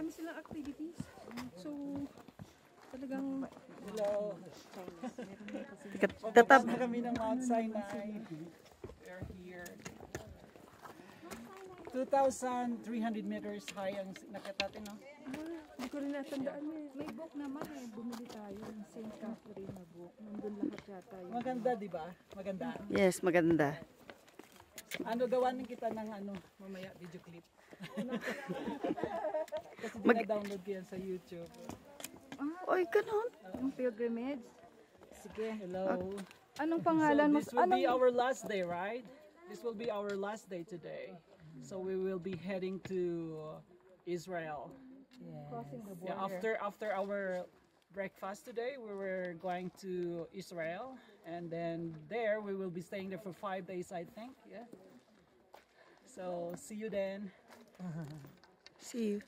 marami silang activities. So, talagang... Hello. Tatap. Papunta kami ng Mount Sinai. We're here. 2,300 meters high ang nakita natin, no? Hindi ko rin natandaan eh. May book naman eh. Bumili tayo ng St. Catherine na book. Nandun lahat yata yun. Maganda, di ba? Maganda. Yes, maganda. Ano, gawanin kita ng mamaya video clip. Kasi dina-download ko yan sa YouTube. Oy, ganun. Yung pilgrimage. Sige. Hello. Anong pangalan mo? So this will be our last day, right? This will be our last day today. So we will be heading to Israel. Crossing the border. Yeah, after our breakfast today, we were going to Israel, and then there we will be staying there for 5 days, I think. Yeah. So see you then. See you.